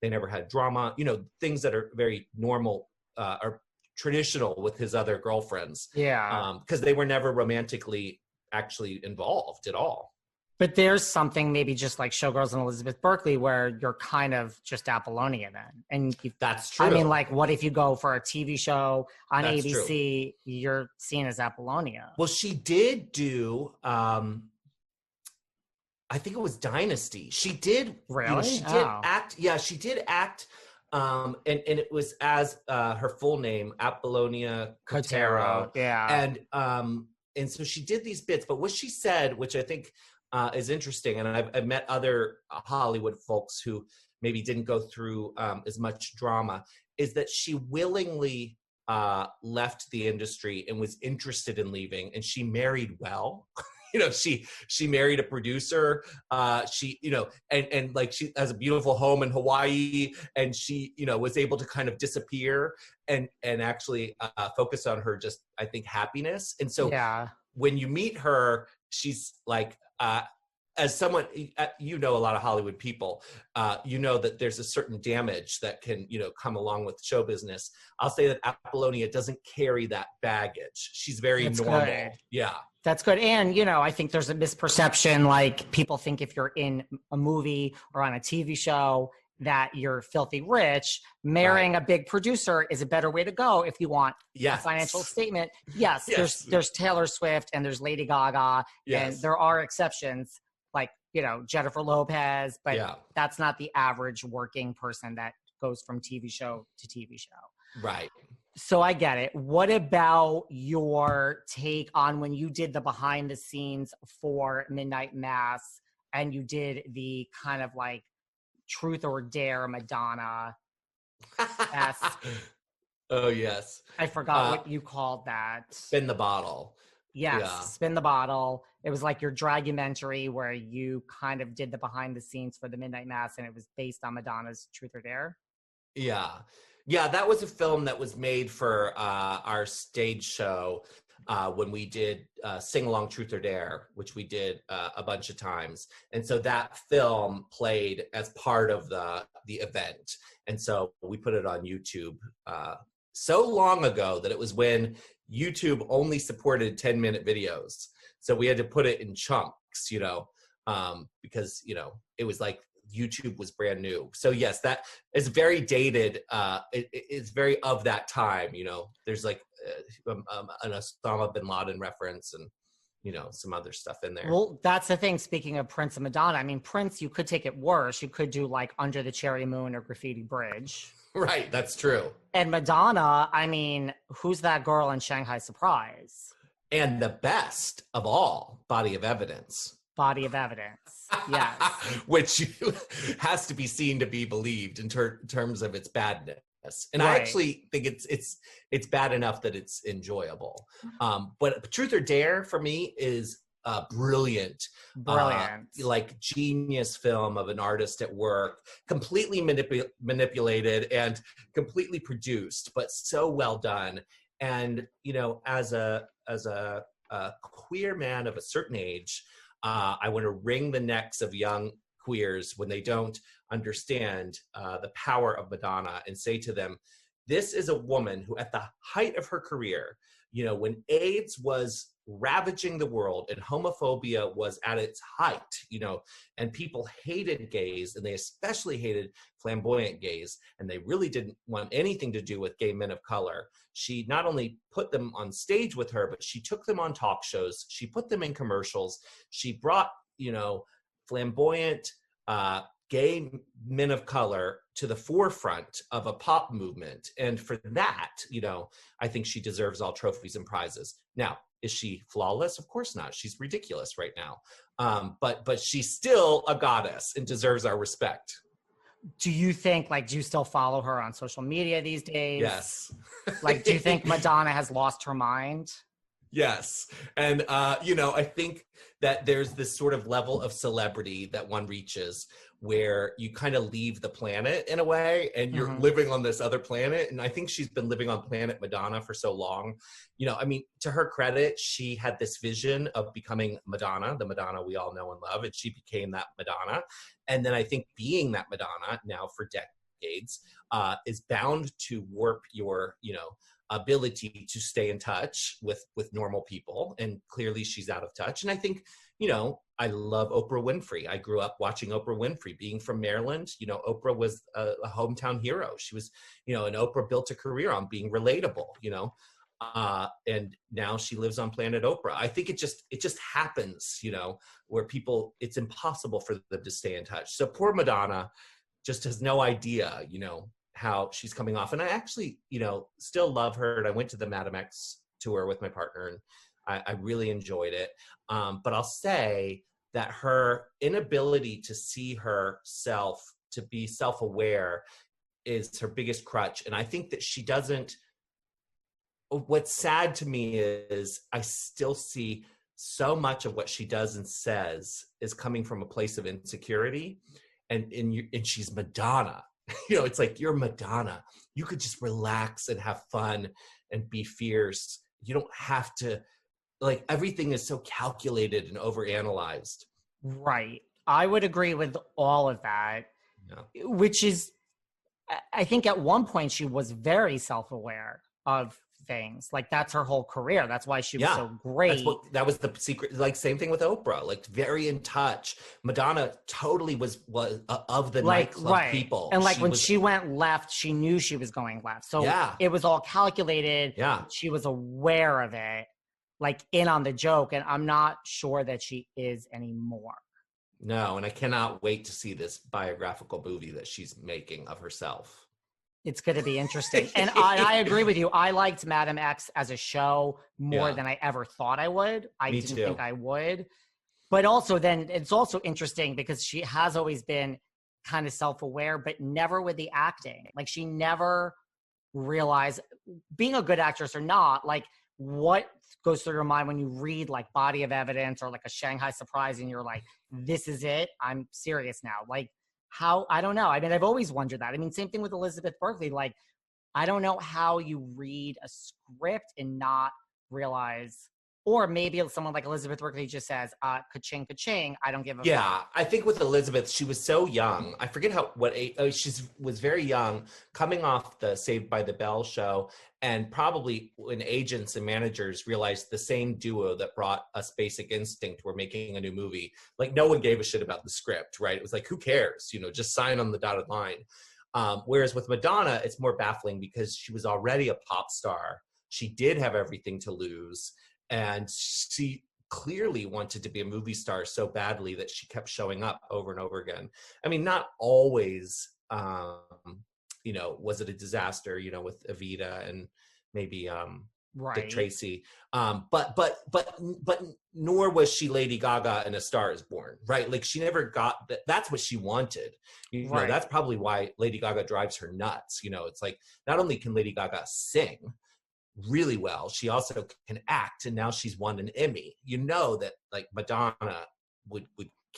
They never had drama, things that are very normal or traditional with his other girlfriends. Yeah. Because they were never romantically actually involved at all. But there's something maybe just like Showgirls and Elizabeth Berkley where you're kind of just Apollonia then. And that's true. I mean, like, what if you go for a TV show on That's ABC, you're seen as Apollonia? Well, she did do, I think it was Dynasty. She did, really? She did act. Yeah, she did act. And it was as her full name, Apollonia Cotero. Yeah. And so she did these bits, but what she said, which I think is interesting, and I've met other Hollywood folks who maybe didn't go through as much drama, is that she willingly left the industry and was interested in leaving, and she married well. She married a producer. She, and like, she has a beautiful home in Hawaii, and she, was able to kind of disappear and actually focus on her just, I think, happiness. And so when you meet her, she's like, as someone, a lot of Hollywood people, that there's a certain damage that can, come along with show business. I'll say that Apollonia doesn't carry that baggage. She's very normal. Good. Yeah. That's good. And, I think there's a misperception, like, people think if you're in a movie or on a TV show that you're filthy rich. Marrying a big producer is a better way to go if you want a financial statement. Yes. There's Taylor Swift and there's Lady Gaga, and there are exceptions like, Jennifer Lopez, but that's not the average working person that goes from TV show to TV show. Right. So I get it. What about your take on when you did the behind the scenes for Midnight Mass and you did the kind of like Truth or Dare Madonna? Oh, yes. I forgot what you called that. Spin the Bottle. Yes, Spin the Bottle. It was like your dragumentary where you kind of did the behind the scenes for the Midnight Mass, and it was based on Madonna's Truth or Dare. Yeah. Yeah, that was a film that was made for our stage show when we did Sing Along Truth or Dare, which we did a bunch of times. And so that film played as part of the event. And so we put it on YouTube so long ago that it was when YouTube only supported 10-minute videos. So we had to put it in chunks, because, it was like YouTube was brand new. So yes, that is very dated. It's very of that time, there's like an Osama bin Laden reference and, some other stuff in there. Well, that's the thing. Speaking of Prince and Madonna, I mean, Prince, you could take it worse. You could do like Under the Cherry Moon or Graffiti Bridge. Right. That's true. And Madonna, I mean, who's that girl in Shanghai Surprise? And the best of all, Body of Evidence. Body of Evidence. Yes. Which has to be seen to be believed in terms of its badness. And I actually think it's bad enough that it's enjoyable. But Truth or Dare for me is brilliant, like genius film of an artist at work, completely manipulated and completely produced, but so well done. And as a queer man of a certain age, I want to wring the necks of young queers when they don't understand the power of Madonna and say to them, this is a woman who at the height of her career, when AIDS was ravaging the world and homophobia was at its height, you know, and people hated gays, and they especially hated flamboyant gays, and they really didn't want anything to do with gay men of color. She not only put them on stage with her, but she took them on talk shows. She put them in commercials. She brought, you know, flamboyant gay men of color to the forefront of a pop movement. And for that, you know, I think she deserves all trophies and prizes. Now, is she flawless? Of course not. She's ridiculous right now. But she's still a goddess and deserves our respect. Do you think, like, do you still follow her on social media these days? Yes. Like, do you think Madonna has lost her mind? Yes. And, you know, I think that there's this sort of level of celebrity that one reaches where you kind of leave the planet in a way, and you're living on this other planet. And I think she's been living on planet Madonna for so long. You know, I mean, to her credit, she had this vision of becoming Madonna, the Madonna we all know and love, and she became that Madonna. And then I think being that Madonna now for decades is bound to warp your, you know, ability to stay in touch with normal people. And clearly she's out of touch. And I think, you know, I love Oprah Winfrey. I grew up watching Oprah Winfrey. Being from Maryland, you know, Oprah was a hometown hero. She was, you know, and Oprah built a career on being relatable, you know, and now she lives on planet Oprah. I think it just happens, you know, where people, it's impossible for them to stay in touch. So poor Madonna just has no idea, you know, how she's coming off. And I actually, you know, still love her. And I went to the Madam X tour with my partner, and I really enjoyed it. But I'll say that her inability to see herself, to be self-aware, is her biggest crutch. And I think that she doesn't, what's sad to me is I still see so much of what she does and says is coming from a place of insecurity. And she's Madonna. You know, it's like, you're Madonna. You could just relax and have fun and be fierce. You don't have to, like, everything is so calculated and overanalyzed. Right. I would agree with all of that, which is, I think at one point she was very self-aware of things. Like, that's her whole career. That's why she was so great. That was the secret. Like, same thing with Oprah, like very in touch. Madonna totally was of the nightclub people. And like, when she went left, she knew she was going left. So it was all calculated. Yeah. She was aware of it, like in on the joke. And I'm not sure that she is anymore. No. And I cannot wait to see this biographical movie that she's making of herself. It's going to be interesting. And I agree with you. I liked Madam X as a show more than I ever thought I would. I didn't think I would. But also then it's also interesting because she has always been kind of self-aware, but never with the acting. Like, she never realized, being a good actress or not, like, what goes through your mind when you read like Body of Evidence or like a Shanghai Surprise and you're like, this is it? I'm serious now. Like, how, I don't know. I mean, I've always wondered that. I mean, same thing with Elizabeth Berkley. Like, I don't know how you read a script and not realize, or maybe someone like Elizabeth Berkley just says, ka-ching, ka-ching, I don't give a fuck. I think with Elizabeth, she was so young. I forget what age, she was very young, coming off the Saved by the Bell show, and probably when agents and managers realized the same duo that brought us Basic Instinct were making a new movie, like, no one gave a shit about the script, right? It was like, who cares? You know, just sign on the dotted line. Whereas with Madonna, it's more baffling because she was already a pop star. She did have everything to lose. And she clearly wanted to be a movie star so badly that she kept showing up over and over again. I mean, not always, you know, was it a disaster, you know, with Evita and maybe Dick Tracy. But nor was she Lady Gaga in A Star Is Born, right? Like, she never got that. That's what she wanted. You know, that's probably why Lady Gaga drives her nuts. You know, it's like, not only can Lady Gaga sing really well, she also can act, and now she's won an Emmy. You know that, like, Madonna would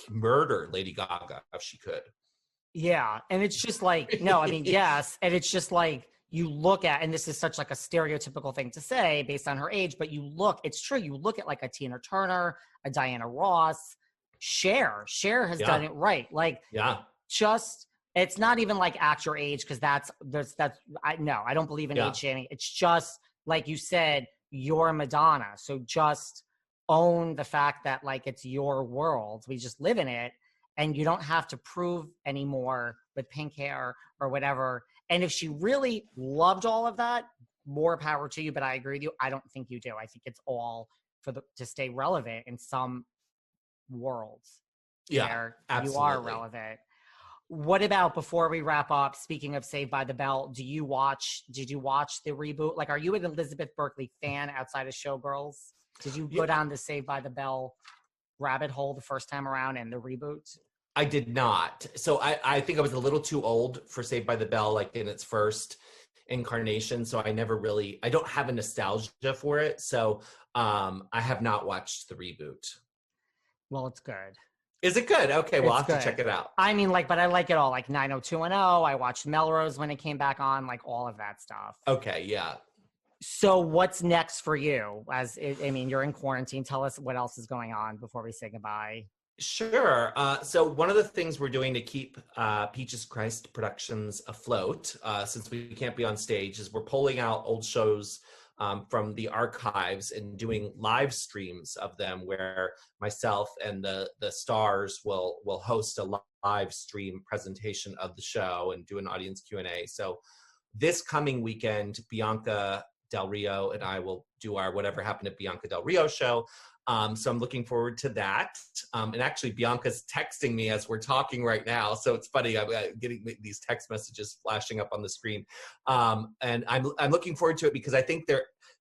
murder Lady Gaga if she could. Yeah, and it's just like, no, I mean, yes, and it's just like, you look at, and this is such like a stereotypical thing to say based on her age, but you look, it's true, you look at like a Tina Turner, a Diana Ross, Cher has done it right. Like, just, it's not even like at your age, because I don't believe in age shaming. It's just, like you said, you're Madonna. So just own the fact that like it's your world. We just live in it, and you don't have to prove anymore with pink hair or whatever. And if she really loved all of that, more power to you. But I agree with you. I don't think you do. I think it's all to stay relevant in some worlds where absolutely. You are relevant. What about, before we wrap up, speaking of Saved by the Bell, did you watch the reboot? Like, are you an Elizabeth Berkley fan outside of Showgirls? Did you go down the Saved by the Bell rabbit hole the first time around in the reboot? I did not. So I think I was a little too old for Saved by the Bell, like in its first incarnation. So I don't have a nostalgia for it. So I have not watched the reboot. Well, it's good. Is it good? Okay, well, I'll have to check it out. I mean, but I like it all. Like 90210. I watched Melrose when it came back on, like all of that stuff. Okay, yeah. So what's next for you? You're in quarantine. Tell us what else is going on before we say goodbye. Sure. So one of the things we're doing to keep Peaches Christ Productions afloat, since we can't be on stage, is we're pulling out old shows from the archives and doing live streams of them, where myself and the stars will host a live stream presentation of the show and do an audience Q&A. So this coming weekend, Bianca Del Rio and I will do our Whatever Happened to Bianca Del Rio show. So I'm looking forward to that. And actually, Bianca's texting me as we're talking right now. So it's funny, I'm getting these text messages flashing up on the screen. And I'm looking forward to it because I think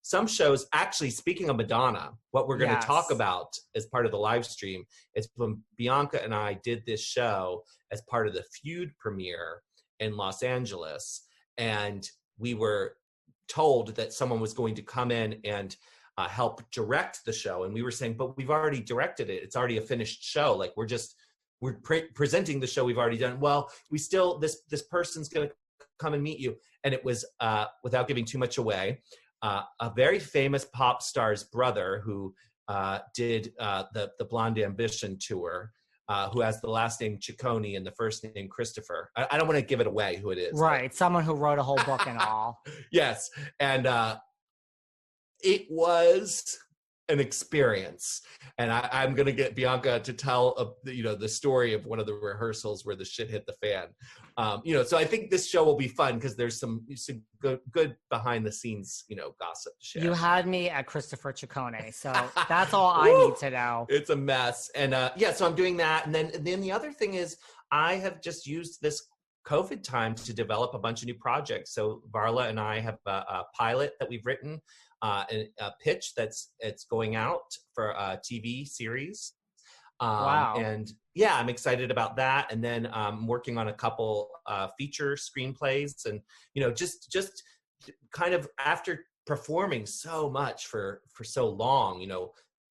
some shows, actually, speaking of Madonna, what we're going to talk about as part of the live stream is when Bianca and I did this show as part of the Feud premiere in Los Angeles. And we were told that someone was going to come in and help direct the show, and we were saying, but we've already directed it, it's already a finished show, like we're presenting the show we've already done. Well, we still, this person's gonna come and meet you. And it was, without giving too much away, a very famous pop star's brother who did the Blonde Ambition tour, who has the last name Ciccone and the first name Christopher. I don't want to give it away who it is. Right, someone who wrote a whole book and all. Yes, and it was an experience, and I'm gonna get Bianca to tell the story of one of the rehearsals where the shit hit the fan. So I think this show will be fun because there's some good behind the scenes gossip to share. You had me at Christopher Ciccone, so that's all I need to know. It's a mess, and so I'm doing that, and then the other thing is I have just used this COVID time to develop a bunch of new projects. So Varla and I have a pilot that we've written. A pitch it's going out for a TV series. Wow. And yeah, I'm excited about that. And then I'm working on a couple feature screenplays, and just kind of after performing so much for so long,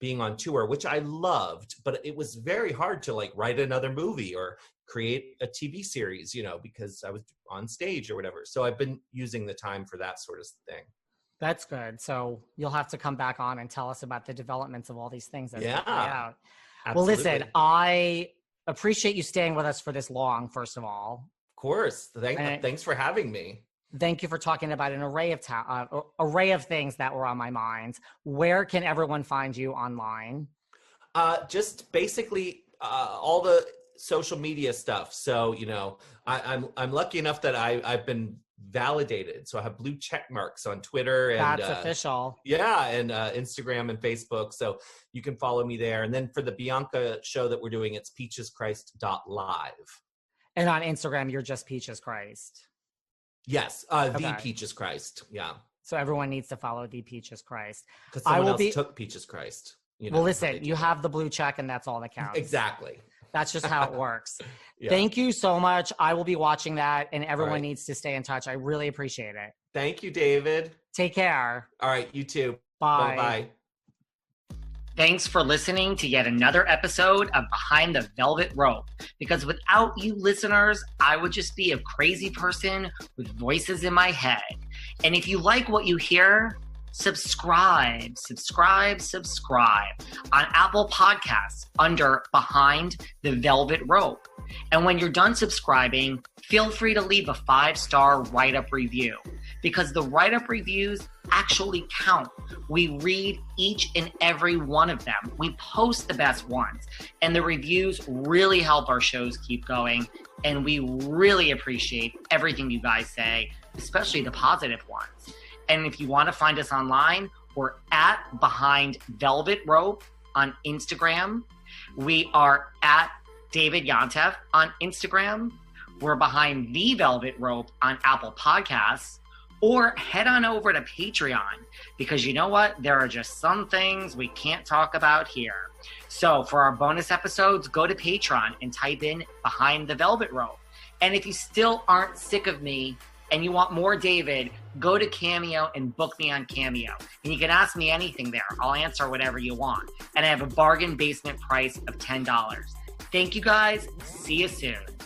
being on tour, which I loved, but it was very hard to like write another movie or create a TV series, because I was on stage or whatever. So I've been using the time for that sort of thing. That's good. So you'll have to come back on and tell us about the developments of all these things as they play out. Absolutely. Well, listen, I appreciate you staying with us for this long, first of all. Of course. Thanks for having me. Thank you for talking about an array of things that were on my mind. Where can everyone find you online? Just basically all the social media stuff. So, I'm lucky enough that I've been validated, so I have blue check marks on Twitter and that's official. And Instagram and Facebook, so you can follow me there. And then for the Bianca show that we're doing, it's peacheschrist.live, and on Instagram you're just Peaches Christ. Yes, the Peaches Christ. Yeah, so everyone needs to follow the Peaches Christ because someone else took Peaches Christ. Well, listen, you have the blue check and that's all that counts. Exactly. That's just how it works. Yeah. Thank you so much. I will be watching that, and everyone needs to stay in touch. I really appreciate it. Thank you, David. Take care. All right, you too. Bye. Bye-bye. Thanks for listening to yet another episode of Behind the Velvet Rope. Because without you listeners, I would just be a crazy person with voices in my head. And if you like what you hear, subscribe on Apple Podcasts under Behind the Velvet Rope. And when you're done subscribing, feel free to leave a 5-star write-up review, because the write-up reviews actually actually count. We read each and every one of them. We post the best ones, and the reviews really help our shows keep going. And we really appreciate everything you guys say, especially the positive ones. And if you want to find us online, we're at Behind Velvet Rope on Instagram. We are at David Yontef on Instagram. We're Behind the Velvet Rope on Apple Podcasts. Or head on over to Patreon, because you know what? There are just some things we can't talk about here. So for our bonus episodes, go to Patreon and type in Behind the Velvet Rope. And if you still aren't sick of me and you want more David, go to Cameo and book me on Cameo. And you can ask me anything there. I'll answer whatever you want. And I have a bargain basement price of $10. Thank you guys. See you soon.